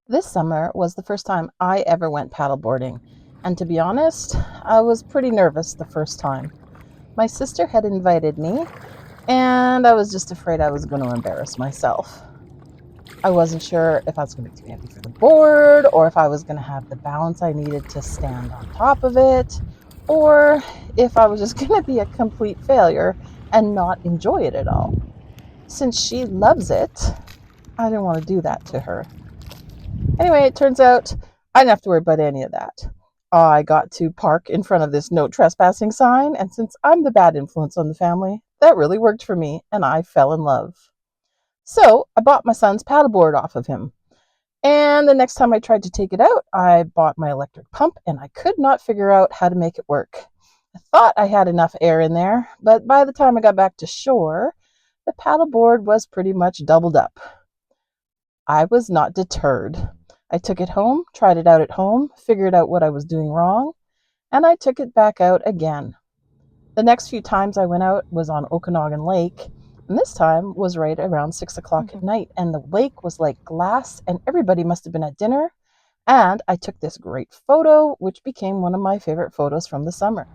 This summer was the first time I ever went paddleboarding, and to be honest, I was pretty nervous the first time. My sister had invited me, and I was just afraid I was going to embarrass myself. I wasn't sure if I was going to be too heavy for the board, or if I was going to have the balance I needed to stand on top of it, or if I was just going to be a complete failure and not enjoy it at all. Since she loves it, I didn't want to do that to her. Anyway, it turns out I didn't have to worry about any of that. I got to park in front of this no trespassing sign, and since I'm the bad influence on the family, that really worked for me, and I fell in love. So I bought my son's paddleboard off of him. And the next time I tried to take it out, I bought my electric pump, and I could not figure out how to make it work. I thought I had enough air in there, but by the time I got back to shore, the paddleboard was pretty much doubled up. I was not deterred. I took it home, tried it out at home, figured out what I was doing wrong, and I took it back out again. The next few times I went out was on Okanagan Lake, and this time was right around 6 o'clock at night, and the lake was like glass, and everybody must have been at dinner. And I took this great photo, which became one of my favorite photos from the summer.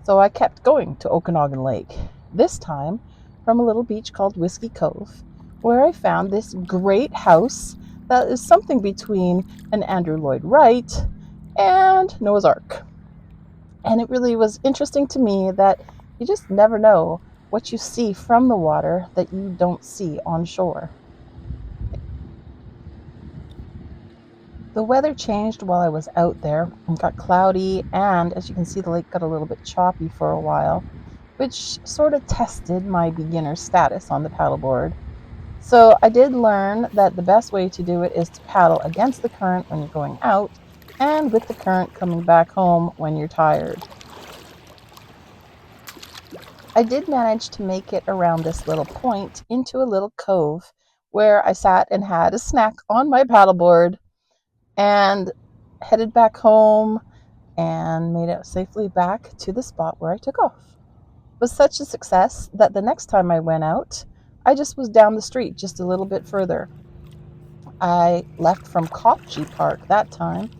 So I kept going to Okanagan Lake, this time from a little beach called Whiskey Cove, where I found this great house that is something between an Andrew Lloyd Wright and Noah's Ark. And it really was interesting to me that you just never know what you see from the water that you don't see on shore. The weather changed while I was out there. It got cloudy, and as you can see, the lake got a little bit choppy for a while, which sort of tested my beginner status on the paddleboard. So I did learn that the best way to do it is to paddle against the current when you're going out and with the current coming back home when you're tired. I did manage to make it around this little point into a little cove where I sat and had a snack on my paddleboard and headed back home and made it safely back to the spot where I took off. It was such a success that the next time I went out, I just was down the street just a little bit further. I left from Kopje Park that time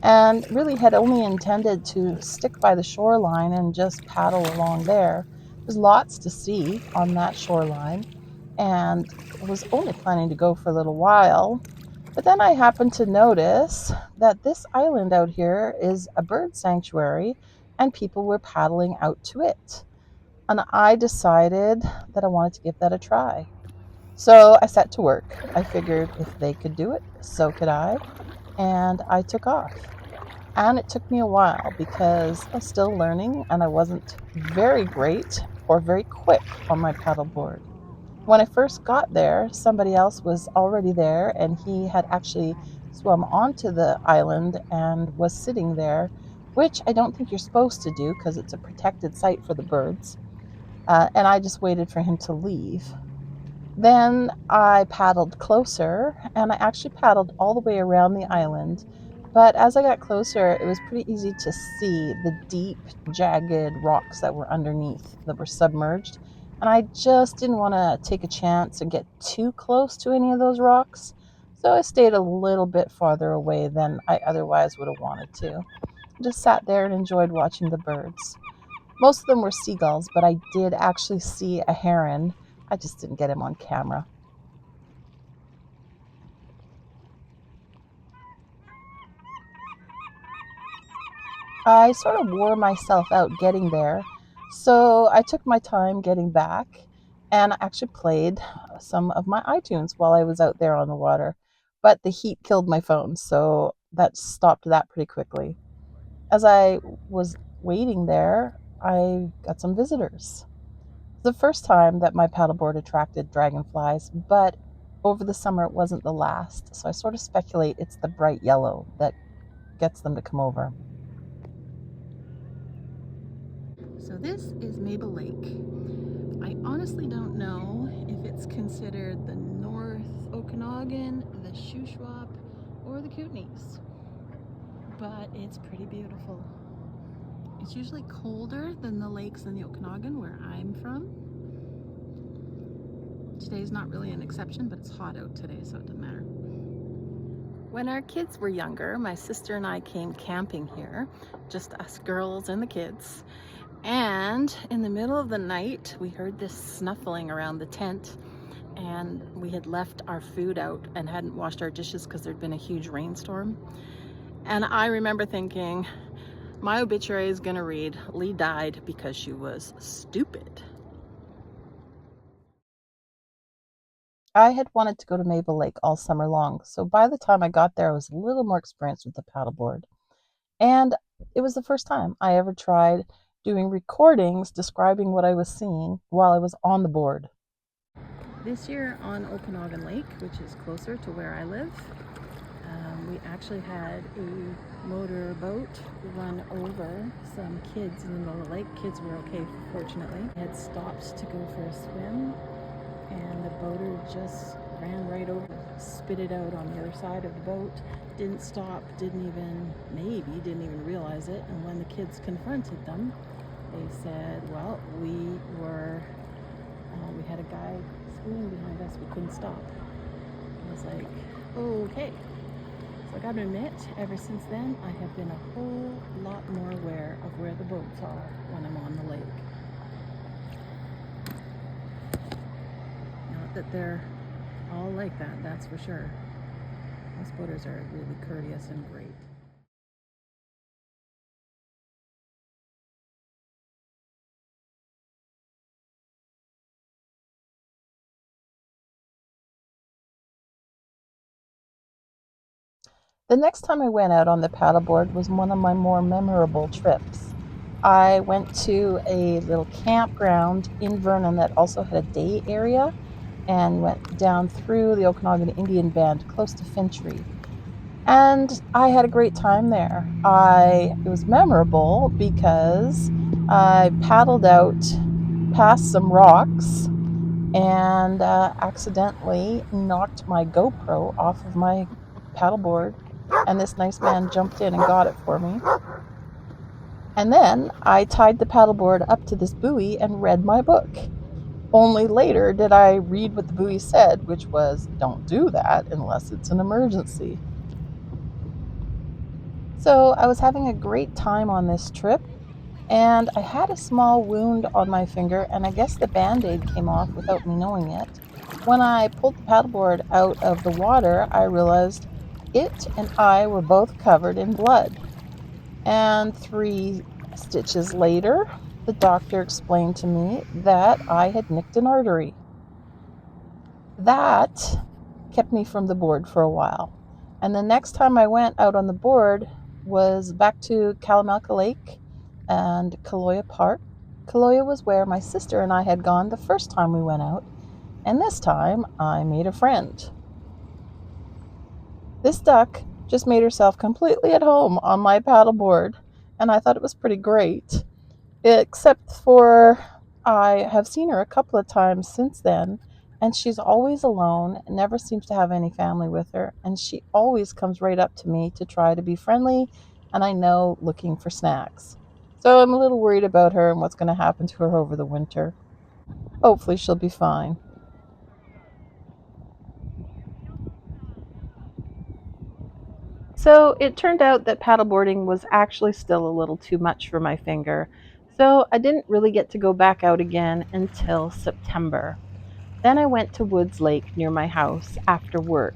and really had only intended to stick by the shoreline and just paddle along there. There's lots to see on that shoreline, and I was only planning to go for a little while. But then I happened to notice that this island out here is a bird sanctuary and people were paddling out to it. And I decided that I wanted to give that a try. So I set to work. I figured if they could do it, so could I. And I took off. And it took me a while because I was still learning and I wasn't very great or very quick on my paddleboard. When I first got there, somebody else was already there and he had actually swum onto the island and was sitting there, which I don't think you're supposed to do because it's a protected site for the birds. And I just waited for him to leave. Then I paddled closer and I actually paddled all the way around the island. But as I got closer, it was pretty easy to see the deep, jagged rocks that were underneath that were submerged. And I just didn't want to take a chance and get too close to any of those rocks. So I stayed a little bit farther away than I otherwise would have wanted to. Just sat there and enjoyed watching the birds. Most of them were seagulls, but I did actually see a heron. I just didn't get him on camera. I sort of wore myself out getting there, so I took my time getting back and I actually played some of my iTunes while I was out there on the water. But the heat killed my phone, so that stopped that pretty quickly. As I was waiting there, I got some visitors. The first time that my paddleboard attracted dragonflies, but over the summer it wasn't the last, so I sort of speculate it's the bright yellow that gets them to come over. So this is Mabel Lake. I honestly don't know if it's considered the North Okanagan, the Shuswap, or the Kootenays, but it's pretty beautiful. It's usually colder than the lakes in the Okanagan where I'm from. Today's not really an exception, but it's hot out today, so it doesn't matter. When our kids were younger, my sister and I came camping here, just us girls and the kids. And in the middle of the night, we heard this snuffling around the tent, and we had left our food out and hadn't washed our dishes because there'd been a huge rainstorm. And I remember thinking, my obituary is gonna read, Lee died because she was stupid. I had wanted to go to Mabel Lake all summer long, so by the time I got there, I was a little more experienced with the paddleboard. And it was the first time I ever tried doing recordings describing what I was seeing while I was on the board. This year on Okanagan Lake, which is closer to where I live, we actually had a motor boat run over some kids in the middle of the lake. Kids were okay, fortunately. I had stopped to go for a swim, and the boater just ran right over, spit it out on the other side of the boat, didn't stop, didn't even realize it. And when the kids confronted them, they said, well, we had a guy swimming behind us, we couldn't stop. I was like, okay. So I gotta admit, ever since then, I have been a whole lot more aware of where the boats are when I'm on the lake. Not that they're all like that, that's for sure. Most boaters are really courteous and great. The next time I went out on the paddleboard was one of my more memorable trips. I went to a little campground in Vernon that also had a day area, and went down through the Okanagan Indian Band close to Fintry. And I had a great time there. It was memorable because I paddled out past some rocks and accidentally knocked my GoPro off of my paddleboard, and this nice man jumped in and got it for me. And then I tied the paddleboard up to this buoy and read my book. Only later did I read what the buoy said, which was, don't do that unless it's an emergency. So I was having a great time on this trip, and I had a small wound on my finger, and I guess the band-aid came off without me knowing it. When I pulled the paddleboard out of the water, I realized it and I were both covered in blood. And 3 stitches later, the doctor explained to me that I had nicked an artery. That kept me from the board for a while. And the next time I went out on the board was back to Kalamalka Lake and Kaloya Park. Kaloya was where my sister and I had gone the first time we went out, and this time I made a friend. This duck just made herself completely at home on my paddleboard, and I thought it was pretty great. Except for I have seen her a couple of times since then, and she's always alone, never seems to have any family with her, and she always comes right up to me to try to be friendly, and I know, looking for snacks. So I'm a little worried about her and what's going to happen to her over the winter. Hopefully she'll be fine. So it turned out that paddleboarding was actually still a little too much for my finger, so I didn't really get to go back out again until September. Then I went to Woods Lake near my house after work.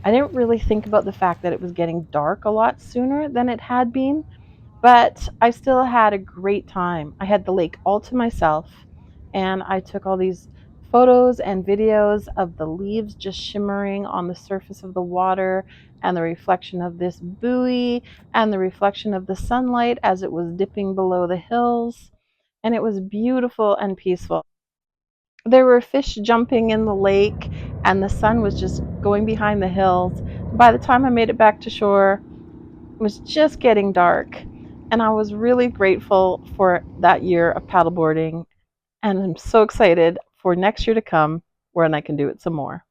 I didn't really think about the fact that it was getting dark a lot sooner than it had been, but I still had a great time. I had the lake all to myself, and I took all these photos and videos of the leaves just shimmering on the surface of the water, and the reflection of this buoy, and the reflection of the sunlight as it was dipping below the hills. And it was beautiful and peaceful. There were fish jumping in the lake, and the sun was just going behind the hills. By the time I made it back to shore, it was just getting dark, and I was really grateful for that year of paddleboarding, and I'm so excited for next year to come when I can do it some more.